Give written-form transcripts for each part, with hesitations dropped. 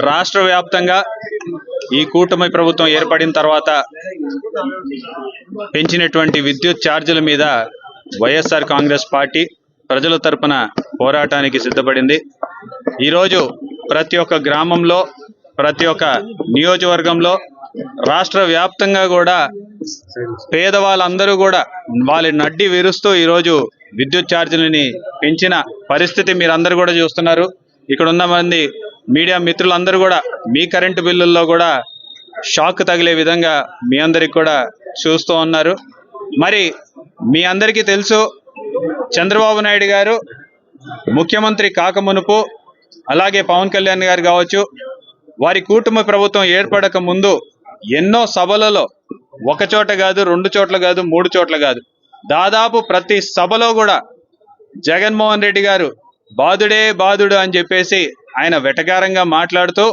రాష్ట్ర వ్యాప్తంగా ఈ కూటమి ప్రభుత్వం ఏర్పడిన తర్వాత పెంచినటువంటి విద్యుత్ ఛార్జీల మీద వైఎస్ఆర్ కాంగ్రెస్ పార్టీ ప్రజల తరపున పోరాటానికి సిద్ధపడింది. ఈరోజు ప్రతి ఒక్క గ్రామంలో, ప్రతి ఒక్క నియోజకవర్గంలో, రాష్ట్ర వ్యాప్తంగా కూడా పేదవాళ్ళందరూ కూడా వాళ్ళ నడ్డి విరుస్తూ ఈరోజు విద్యుత్ ఛార్జీలని పెంచిన పరిస్థితి మీరందరూ కూడా చూస్తున్నారు. ఇక్కడ ఉన్న మంది మీడియా మిత్రులందరూ కూడా మీ కరెంటు బిల్లుల్లో కూడా షాక్ తగిలే విధంగా మీ అందరికి కూడా చూస్తూ ఉన్నారు. మరి మీ అందరికీ తెలుసు, చంద్రబాబు నాయుడు గారు ముఖ్యమంత్రి కాకమునుపు, అలాగే పవన్ కళ్యాణ్ గారు కావచ్చు, వారి కూటమి ప్రభుత్వం ఏర్పడక ముందు ఎన్నో సభలలో ఒక చోట కాదు, 2 చోట్ల కాదు, 3 చోట్ల కాదు, దాదాపు ప్రతి సభలో కూడా జగన్మోహన్ రెడ్డి గారు బాధుడే బాధుడు అని చెప్పేసి ఆయన వెటకారంగా మాట్లాడుతూ,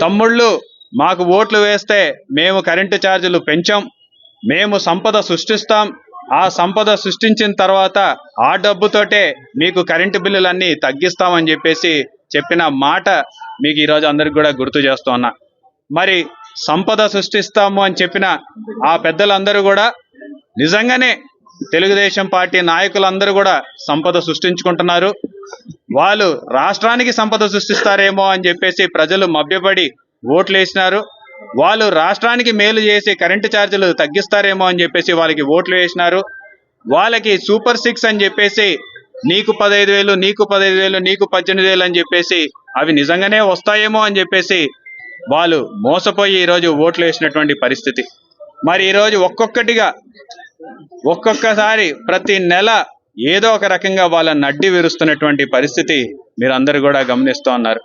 తమ్ముళ్ళు మాకు ఓట్లు వేస్తే మేము కరెంటు ఛార్జీలు పెంచాం, మేము సంపద సృష్టిస్తాం, ఆ సంపద సృష్టించిన తర్వాత ఆ డబ్బుతోటే మీకు కరెంటు బిల్లులన్నీ తగ్గిస్తామని చెప్పేసి చెప్పిన మాట మీకు ఈరోజు అందరికి కూడా గుర్తు చేస్తూ ఉన్నా. మరి సంపద సృష్టిస్తాము అని చెప్పిన ఆ పెద్దలందరూ కూడా నిజంగానే తెలుగుదేశం పార్టీ నాయకులందరూ కూడా సంపద సృష్టించుకుంటున్నారు. వాళ్ళు రాష్ట్రానికి సంపద సృష్టిస్తారేమో అని చెప్పేసి ప్రజలు మభ్యపడి ఓట్లు వేసినారు. వాళ్ళు రాష్ట్రానికి మేలు చేసి కరెంటు ఛార్జీలు తగ్గిస్తారేమో అని చెప్పేసి వాళ్ళకి ఓట్లు వేసినారు. వాళ్ళకి సూపర్ 6 అని చెప్పేసి నీకు 15,000, నీకు 15,000, నీకు 18,000 అని చెప్పేసి అవి నిజంగానే వస్తాయేమో అని చెప్పేసి వాళ్ళు మోసపోయి ఈరోజు ఓట్లు వేసినటువంటి పరిస్థితి. మరి ఈరోజు ఒక్కొక్కసారి ప్రతి నెల ఏదో ఒక రకంగా వాళ్ళ నడ్డి విరుస్తున్నటువంటి పరిస్థితి మీరందరూ కూడా గమనిస్తూ ఉన్నారు.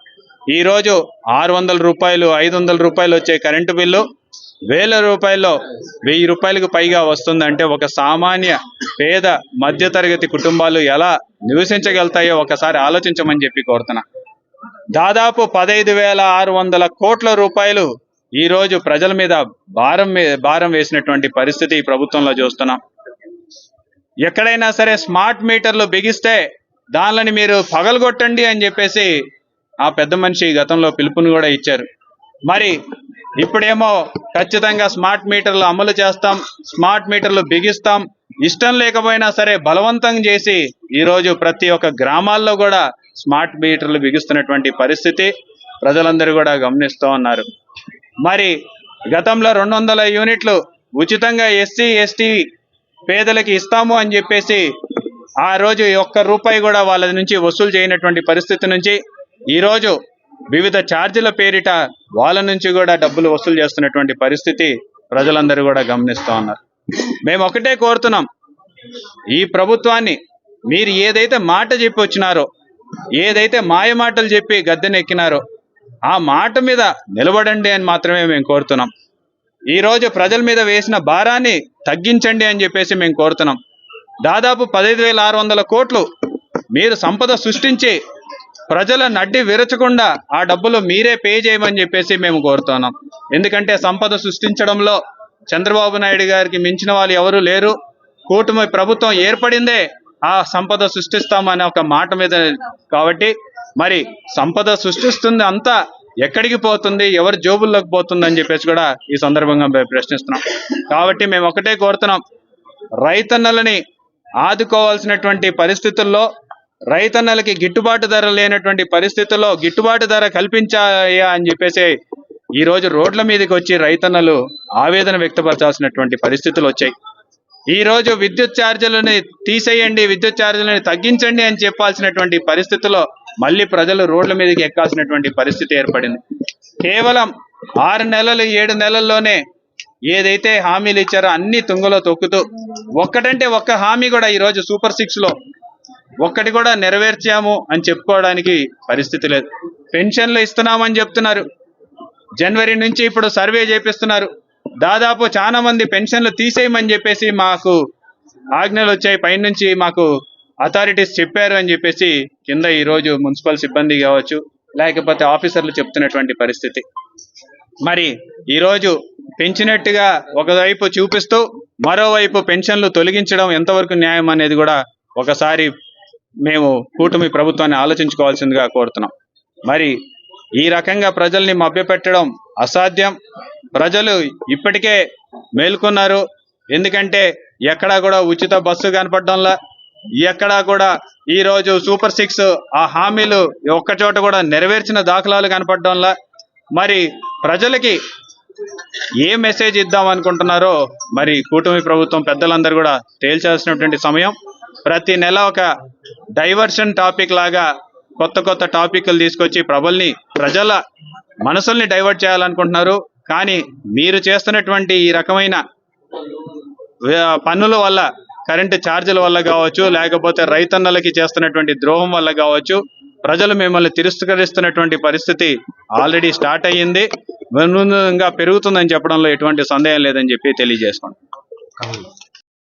ఈరోజు 600 రూపాయలు, 500 రూపాయలు వచ్చే కరెంటు బిల్లు 1000 రూపాయల్లో 1000 రూపాయలకు పైగా వస్తుందంటే ఒక సామాన్య పేద మధ్యతరగతి కుటుంబాలు ఎలా నివసించగలుగుతాయో ఒకసారి ఆలోచించమని చెప్పి కోరుతున్నా. దాదాపు 15,600 కోట్ల రూపాయలు ఈరోజు ప్రజల మీద భారం వేసినటువంటి పరిస్థితి ఈ ప్రభుత్వంలో చూస్తున్నాం. ఎక్కడైనా సరే స్మార్ట్ మీటర్లు బిగిస్తే దానిని మీరు పగలగొట్టండి అని చెప్పేసి ఆ పెద్ద మనిషి గతంలో పిలుపుని కూడా ఇచ్చారు. మరి ఇప్పుడేమో ఖచ్చితంగా స్మార్ట్ మీటర్లు అమలు చేస్తాం, స్మార్ట్ మీటర్లు బిగిస్తాం, ఇష్టం లేకపోయినా సరే బలవంతం చేసి ఈరోజు ప్రతి ఒక్క గ్రామాల్లో కూడా స్మార్ట్ మీటర్లు బిగిస్తున్నటువంటి పరిస్థితి ప్రజలందరూ కూడా గమనిస్తూ ఉన్నారు. మరి గతంలో 200 యూనిట్లు ఉచితంగా ఎస్సీ ఎస్టీ పేదలకి ఇస్తాము అని చెప్పేసి ఆ రోజు ఒక్క రూపాయి కూడా వాళ్ళ నుంచి వసూలు చేయనటువంటి పరిస్థితి నుంచి ఈరోజు వివిధ ఛార్జీల పేరిట వాళ్ళ నుంచి కూడా డబ్బులు వసూలు చేస్తున్నటువంటి పరిస్థితి ప్రజలందరూ కూడా గమనిస్తూ ఉన్నారు. మేము ఒకటే కోరుతున్నాం, ఈ ప్రభుత్వాన్ని మీరు ఏదైతే మాట చెప్పి వచ్చినారో, ఏదైతే మాయ మాటలు చెప్పి గద్దెనెక్కినారో ఆ మాట మీద నిలబడండి అని మాత్రమే మేము కోరుతున్నాం. ఈరోజు ప్రజల మీద వేసిన భారాన్ని తగ్గించండి అని చెప్పేసి మేము కోరుతున్నాం. దాదాపు 15,600 కోట్లు మీరు సంపద సృష్టించి ప్రజల నడ్డి విరచకుండా ఆ డబ్బులు మీరే పే చేయమని చెప్పేసి మేము కోరుతున్నాం. ఎందుకంటే సంపద సృష్టించడంలో చంద్రబాబు నాయుడు గారికి మించిన వాళ్ళు ఎవరూ లేరు. కూటమి ప్రభుత్వం ఏర్పడిందే ఆ సంపద సృష్టిస్తామనే ఒక మాట మీద. కాబట్టి మరి సంపద సృష్టిస్తుంది అంతా ఎక్కడికి పోతుంది, ఎవరి జోబుల్లోకి పోతుంది అని చెప్పేసి కూడా ఈ సందర్భంగా ప్రశ్నిస్తున్నాం. కాబట్టి మేము ఒకటే కోరుతున్నాం, రైతన్నలని ఆదుకోవాల్సినటువంటి పరిస్థితుల్లో, రైతన్నలకి గిట్టుబాటు ధర లేనటువంటి పరిస్థితుల్లో గిట్టుబాటు ధర కల్పించాయా అని చెప్పేసి ఈరోజు రోడ్ల మీదకి వచ్చి రైతన్నలు ఆవేదన వ్యక్తపరచాల్సినటువంటి పరిస్థితులు వచ్చాయి. ఈరోజు విద్యుత్ ఛార్జీలని తీసేయండి, విద్యుత్ ఛార్జీలని తగ్గించండి అని చెప్పాల్సినటువంటి పరిస్థితుల్లో మళ్ళీ ప్రజలు రోడ్ల మీదకి ఎక్కాల్సినటువంటి పరిస్థితి ఏర్పడింది. కేవలం 6 నెలలు 7 నెలల్లోనే ఏదైతే హామీలు ఇచ్చారో అన్ని తుంగలో తొక్కుతూ ఒక్కటంటే ఒక్క హామీ కూడా ఈరోజు సూపర్ 6లో ఒక్కటి కూడా నెరవేర్చాము అని చెప్పుకోవడానికి పరిస్థితి లేదు. పెన్షన్లు ఇస్తున్నామని చెప్తున్నారు, జనవరి నుంచి ఇప్పుడు సర్వే చేపిస్తున్నారు. దాదాపు చాలా మంది పెన్షన్లు తీసేయమని చెప్పేసి మాకు ఆజ్ఞలు వచ్చాయి, పైనుంచి మాకు అథారిటీస్ చెప్పారు అని చెప్పేసి కింద ఈరోజు మున్సిపల్ సిబ్బంది కావచ్చు, లేకపోతే ఆఫీసర్లు చెప్తున్నటువంటి పరిస్థితి. మరి ఈరోజు పెంచినట్టుగా ఒకవైపు చూపిస్తూ మరోవైపు పెన్షన్లు తొలగించడం ఎంతవరకు న్యాయం అనేది కూడా ఒకసారి మేము కూటమి ప్రభుత్వాన్ని ఆలోచించుకోవాల్సిందిగా కోరుతున్నాం. మరి ఈ రకంగా ప్రజల్ని మభ్యపెట్టడం అసాధ్యం. ప్రజలు ఇప్పటికే మేల్కొన్నారు. ఎందుకంటే ఎక్కడా కూడా ఉచిత బస్సు కనపడడంలా, ఎక్కడా కూడా ఈరోజు సూపర్ 6 ఆ హామీలు ఒక్క చోట కూడా నెరవేర్చిన దాఖలాలు కనపడడంలా. మరి ప్రజలకి ఏ మెసేజ్ ఇద్దాం అనుకుంటున్నారో మరి కూటమి ప్రభుత్వం పెద్దలందరూ కూడా తేల్చాల్సినటువంటి సమయం. ప్రతి నెల ఒక డైవర్షన్ టాపిక్ లాగా కొత్త కొత్త టాపిక్లు తీసుకొచ్చి ప్రజల మనసుల్ని డైవర్ట్ చేయాలనుకుంటున్నారు. కానీ మీరు చేస్తున్నటువంటి ఈ రకమైన పన్నుల వల్ల, కరెంటు ఛార్జీల వల్ల కావచ్చు, లేకపోతే రైతన్నలకి చేస్తున్నటువంటి ద్రోహం వల్ల కావచ్చు, ప్రజలు మిమ్మల్ని తిరస్కరిస్తున్నటువంటి పరిస్థితి ఆల్రెడీ స్టార్ట్ అయ్యింది. ఇంకా పెరుగుతుందని చెప్పడంలో ఎటువంటి సందేహం లేదని చెప్పి తెలియజేసుకోండి.